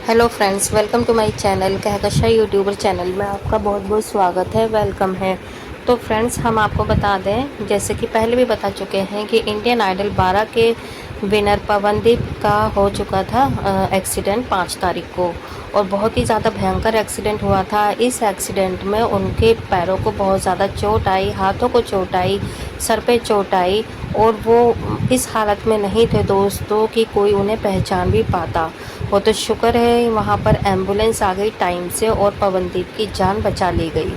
Hello friends, welcome to my channel Kahkasha youtuber channel में आपका बहुत बहुत स्वागत है, वेलकम है। तो फ्रेंड्स, हम आपको बता दें, जैसे कि पहले भी बता चुके हैं कि इंडियन आइडल 12 के विनर पवनदीप का हो चुका था एक्सीडेंट 5 तारीख को। और बहुत ही ज़्यादा भयंकर एक्सीडेंट हुआ था। इस एक्सीडेंट में उनके पैरों को बहुत ज़्यादा चोट आई, हाथों को चोट आई, सर पे चोट आई। और वो इस हालत में नहीं थे दोस्तों कि कोई उन्हें पहचान भी पाता। वो तो शुक्र है वहाँ पर एम्बुलेंस आ गई टाइम से और पवनदीप की जान बचा ली गई।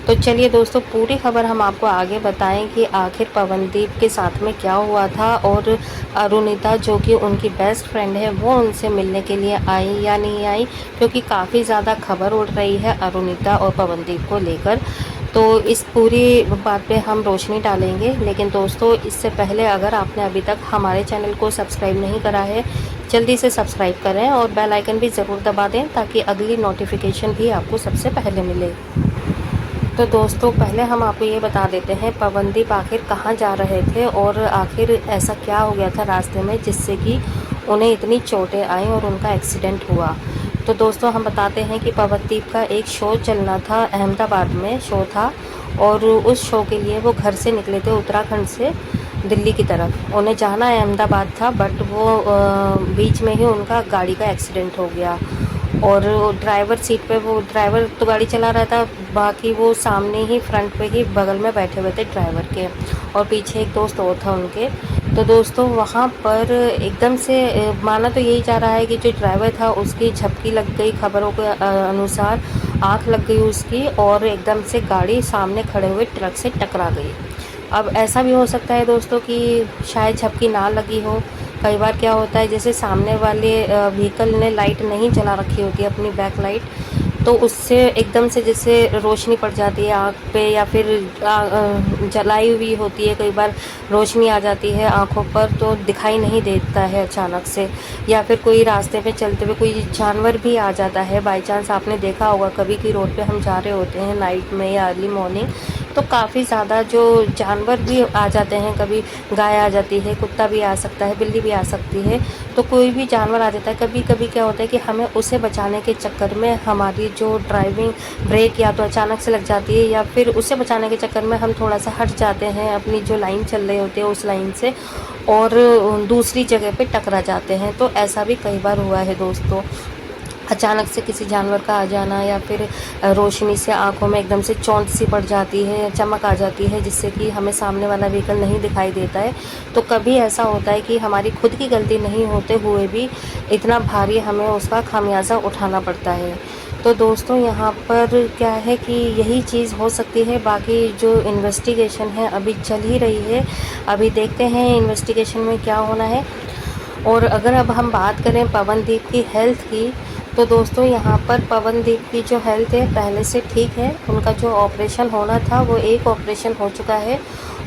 तो चलिए दोस्तों, पूरी खबर हम आपको आगे बताएं कि आखिर पवनदीप के साथ में क्या हुआ था। और अरुणिता, जो कि उनकी बेस्ट फ्रेंड है, वो उनसे मिलने के लिए आई या नहीं आई, क्योंकि काफ़ी ज़्यादा खबर उड़ रही है अरुणिता और पवनदीप को लेकर। तो इस पूरी बात पे हम रोशनी डालेंगे। लेकिन दोस्तों, इससे पहले अगर आपने अभी तक हमारे चैनल को सब्सक्राइब नहीं करा है, जल्दी से सब्सक्राइब करें और बेल आइकन भी ज़रूर दबा दें, ताकि अगली नोटिफिकेशन भी आपको सबसे पहले मिले। तो दोस्तों, पहले हम आपको ये बता देते हैं पवनदीप आखिर कहाँ जा रहे थे और आखिर ऐसा क्या हो गया था रास्ते में जिससे कि उन्हें इतनी चोटें आई और उनका एक्सीडेंट हुआ। तो दोस्तों, हम बताते हैं कि पवनदीप का एक शो चलना था, अहमदाबाद में शो था। और उस शो के लिए वो घर से निकले थे उत्तराखंड से दिल्ली की तरफ। उन्हें जाना अहमदाबाद था, बट वो बीच में ही उनका गाड़ी का एक्सीडेंट हो गया। और ड्राइवर सीट पे, वो ड्राइवर तो गाड़ी चला रहा था, बाकी वो सामने ही फ्रंट पे ही बगल में बैठे हुए थे ड्राइवर के, और पीछे एक दोस्त और था उनके। तो दोस्तों, वहाँ पर एकदम से माना तो यही जा रहा है कि जो ड्राइवर था उसकी झपकी लग गई, खबरों के अनुसार आँख लग गई उसकी, और एकदम से गाड़ी सामने खड़े हुए ट्रक से टकरा गई। अब ऐसा भी हो सकता है दोस्तों कि शायद झपकी ना लगी हो। कई बार क्या होता है, जैसे सामने वाले व्हीकल ने लाइट नहीं जला रखी होती है, अपनी बैक लाइट, तो उससे एकदम से जैसे रोशनी पड़ जाती है आँख पे, या फिर जलाई हुई होती है, कई बार रोशनी आ जाती है आँखों पर तो दिखाई नहीं देता है अचानक से। या फिर कोई रास्ते पे चलते हुए कोई जानवर भी आ जाता है बाई चांस। आपने देखा होगा कभी कि रोड पे हम जा रहे होते हैं नाइट में या अर्ली मॉर्निंग, तो काफ़ी ज़्यादा जो जानवर भी आ जाते हैं, कभी गाय आ जाती है, कुत्ता भी आ सकता है, बिल्ली भी आ सकती है। तो कोई भी जानवर आ जाता है, कभी कभी क्या होता है कि हमें उसे बचाने के चक्कर में हमारी जो ड्राइविंग ब्रेक या तो अचानक से लग जाती है, या फिर उसे बचाने के चक्कर में हम थोड़ा सा हट जाते हैं अपनी जो लाइन चल रही होती है उस लाइन से, और दूसरी जगह पे टकरा जाते हैं। तो ऐसा भी कई बार हुआ है दोस्तों। अचानक से किसी जानवर का आ जाना, या फिर रोशनी से आंखों में एकदम से चौंध सी पड़ जाती है, चमक आ जाती है, जिससे कि हमें सामने वाला व्हीकल नहीं दिखाई देता है। तो कभी ऐसा होता है कि हमारी खुद की गलती नहीं होते हुए भी इतना भारी हमें उसका खामियाजा उठाना पड़ता है। तो दोस्तों, यहाँ पर क्या है कि यही चीज़ हो सकती है। बाकी जो इन्वेस्टिगेशन है अभी चल ही रही है, अभी देखते हैं इन्वेस्टिगेशन में क्या होना है। और अगर अब हम बात करें पवनदीप की हेल्थ की, तो दोस्तों, यहाँ पर पवनदीप की जो हेल्थ है पहले से ठीक है। उनका जो ऑपरेशन होना था वो एक ऑपरेशन हो चुका है,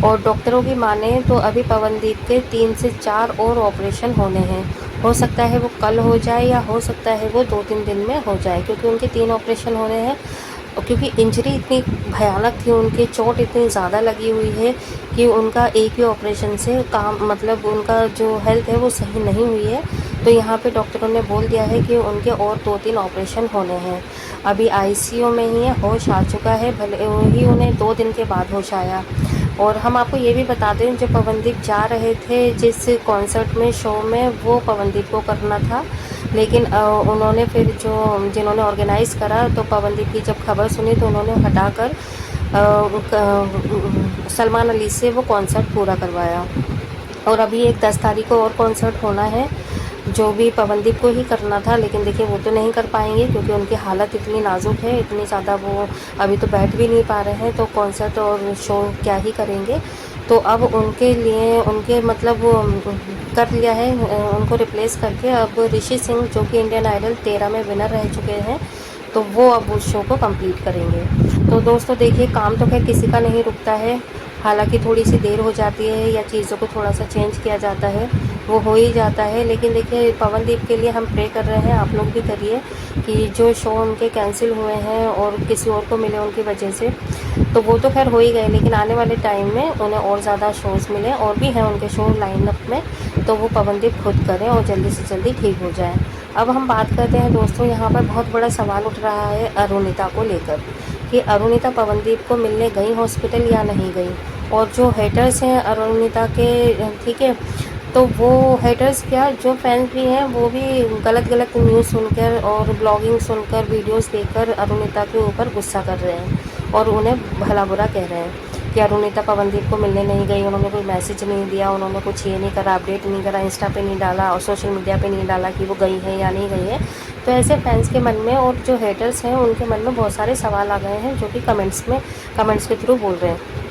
और डॉक्टरों की माने तो अभी पवनदीप के 3 से 4 और ऑपरेशन होने हैं। हो सकता है वो कल हो जाए, या हो सकता है वो 2-3 दिन में हो जाए, क्योंकि उनके 3 ऑपरेशन होने हैं। और क्योंकि इंजरी इतनी भयानक थी, उनकी चोट इतनी ज़्यादा लगी हुई है कि उनका एक ही ऑपरेशन से काम, मतलब उनका जो हेल्थ है वो सही नहीं हुई है। तो यहाँ पे डॉक्टरों ने बोल दिया है कि उनके और 2-3 ऑपरेशन होने हैं। अभी आईसीयू में ही है, होश आ चुका है, भले ही उन्हें 2 दिन के बाद होश आया। और हम आपको ये भी बता दें, जो पवनदीप जा रहे थे जिस कॉन्सर्ट में, शो में, वो पवनदीप को करना था। लेकिन उन्होंने फिर जो जिन्होंने ऑर्गेनाइज़ करा, तो पवनदीप की जब खबर सुनी तो उन्होंने हटाकर सलमान अली से वो कॉन्सर्ट पूरा करवाया। और अभी एक 10 तारीख को और कॉन्सर्ट होना है, जो भी पवनदीप को ही करना था। लेकिन देखिए, वो तो नहीं कर पाएंगे क्योंकि उनकी हालत इतनी नाजुक है, इतनी ज़्यादा वो अभी तो बैठ भी नहीं पा रहे हैं, तो कॉन्सर्ट और शो क्या ही करेंगे। तो अब उनके लिए, उनके मतलब वो कर लिया है, उनको रिप्लेस करके अब ऋषि सिंह, जो कि इंडियन आइडल 13 में विनर रह चुके हैं, तो वो अब उस शो को कंप्लीट करेंगे। तो दोस्तों देखिए, काम तो खैर किसी का नहीं रुकता है। हालांकि थोड़ी सी देर हो जाती है या चीज़ों को थोड़ा सा चेंज किया जाता है, वो हो ही जाता है। लेकिन देखिए, पवनदीप के लिए हम प्रे कर रहे हैं, आप लोग भी करिए, कि जो शो उनके कैंसिल हुए हैं और किसी और को मिले उनकी वजह से, तो वो तो खैर हो ही गए, लेकिन आने वाले टाइम में उन्हें और ज़्यादा शोज़ मिले, और भी हैं उनके शो लाइनअप में, तो वो पवनदीप खुद करें और जल्दी से जल्दी ठीक हो जाए। अब हम बात करते हैं दोस्तों, यहाँ पर बहुत बड़ा सवाल उठ रहा है अरुणिता को लेकर कि अरुणिता पवनदीप को मिलने गई हॉस्पिटल या नहीं गई। और जो हेटर्स हैं अरुणिता के, ठीक है, तो वो हेटर्स क्या, जो फैंस भी हैं वो भी गलत गलत न्यूज़ सुनकर और ब्लॉगिंग सुनकर वीडियोस देखकर अरुणिता के ऊपर गुस्सा कर रहे हैं और उन्हें भला बुरा कह रहे हैं कि अरुणिता पवनदीप को मिलने नहीं गई, उन्होंने कोई मैसेज नहीं दिया, उन्होंने कुछ ये नहीं करा, अपडेट नहीं करा, इंस्टा पे नहीं डाला और सोशल मीडिया पे नहीं डाला कि वो गई है या नहीं गई है। तो ऐसे फैंस के मन में और जो हेटर्स हैं उनके मन में बहुत सारे सवाल आ गए हैं, जो कि कमेंट्स के थ्रू बोल रहे हैं।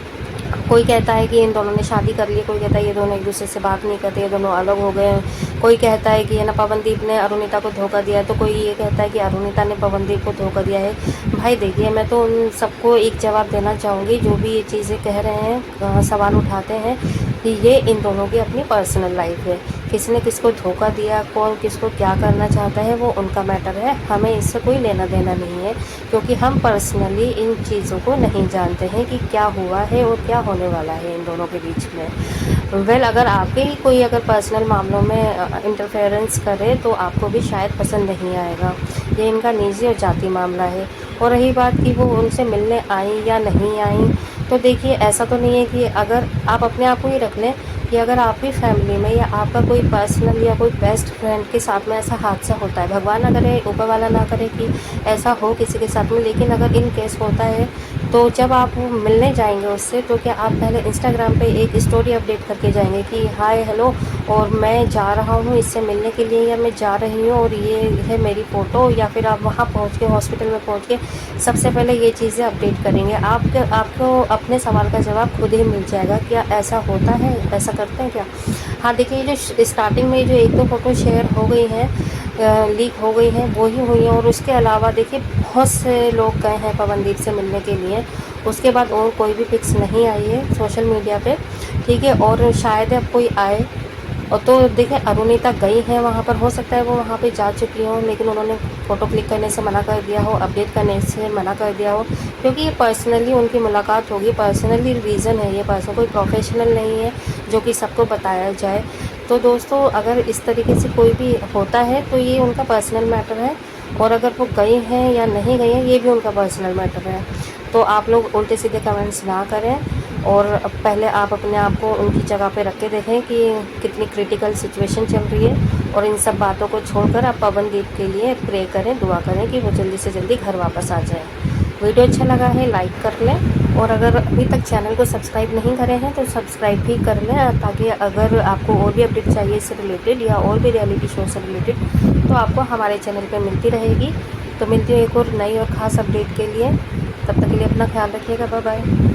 कोई कहता है कि इन दोनों ने शादी कर ली, कोई कहता है ये दोनों एक दूसरे से बात नहीं करते, ये दोनों अलग हो गए हैं। कोई कहता है कि है ना पवनदीप ने अरुणिता को धोखा दिया है, तो कोई ये कहता है कि अरुणिता ने पवनदीप को धोखा दिया है। भाई देखिए, मैं तो उन सबको एक जवाब देना चाहूँगी जो भी ये चीज़ें कह रहे हैं, सवाल उठाते हैं, कि ये इन दोनों की अपनी पर्सनल लाइफ है। किसने किसको धोखा दिया, कौन किसको क्या करना चाहता है, वो उनका मैटर है, हमें इससे कोई लेना देना नहीं है, क्योंकि हम पर्सनली इन चीज़ों को नहीं जानते हैं कि क्या हुआ है और क्या होने वाला है इन दोनों के बीच में। अगर आपके ही कोई अगर पर्सनल मामलों में इंटरफेरेंस करे तो आपको भी शायद पसंद नहीं आएगा। ये इनका निजी और जाति मामला है। और रही बात कि वो उनसे मिलने आई या नहीं आई, तो देखिए ऐसा तो नहीं है कि अगर आप अपने आप को ही रख लें कि अगर आपकी फैमिली में या आपका कोई पर्सनल या कोई बेस्ट फ्रेंड के साथ में ऐसा हादसा होता है, भगवान ना करे, ऊपर वाला ना करे कि ऐसा हो किसी के साथ में, लेकिन अगर इन केस होता है तो जब आप मिलने जाएंगे उससे, तो क्या आप पहले इंस्टाग्राम पे एक स्टोरी अपडेट करके जाएंगे कि हाय हेलो और मैं जा रहा हूँ इससे मिलने के लिए, या मैं जा रही हूँ और ये है मेरी फ़ोटो, या फिर आप वहाँ पहुँच के हॉस्पिटल में पहुँच के सबसे पहले ये चीज़ें अपडेट करेंगे। आपको अपने सवाल का जवाब खुद ही मिल जाएगा। क्या ऐसा होता है, ऐसा करते हैं क्या? हाँ देखिए, ये जो स्टार्टिंग में जो एक दो फ़ोटो शेयर हो गई हैं, लीक हो गई हैं, वो ही हुई हैं। और उसके अलावा देखिए बहुत से लोग गए हैं पवनदीप से मिलने के लिए, उसके बाद और कोई भी पिक्स नहीं आई है सोशल मीडिया पे, ठीक है, और शायद अब कोई आए। और तो देखिए अरुणिता गई हैं वहाँ पर, हो सकता है वो वहाँ पे जा चुकी हो, लेकिन उन्होंने फ़ोटो क्लिक करने से मना कर दिया हो, अपडेट करने से मना कर दिया हो, क्योंकि ये पर्सनली उनकी मुलाकात होगी, पर्सनली रीज़न है ये, पर्सनल कोई प्रोफेशनल नहीं है जो कि सबको बताया जाए। तो दोस्तों अगर इस तरीके से कोई भी होता है तो ये उनका पर्सनल मैटर है, और अगर वो गई हैं या नहीं गई हैं ये भी उनका पर्सनल मैटर है। तो आप लोग उल्टे सीधे कमेंट्स ना करें, और पहले आप अपने आप को उनकी जगह पे रख के देखें कि कितनी क्रिटिकल सिचुएशन चल रही है, और इन सब बातों को छोड़कर आप पवनदीप के लिए प्रे करें, दुआ करें कि वो जल्दी से जल्दी घर वापस आ जाए। वीडियो अच्छा लगा है लाइक कर लें, और अगर अभी तक चैनल को सब्सक्राइब नहीं करे हैं तो सब्सक्राइब भी कर लें, ताकि अगर आपको और भी अपडेट चाहिए इससे रिलेटेड या और भी रियलिटी शो से रिलेटेड तो आपको हमारे चैनल पर मिलती रहेगी। तो मिलती हूँ एक और नई और ख़ास अपडेट के लिए, तब तक के लिए अपना ख्याल रखिएगा। Bye bye.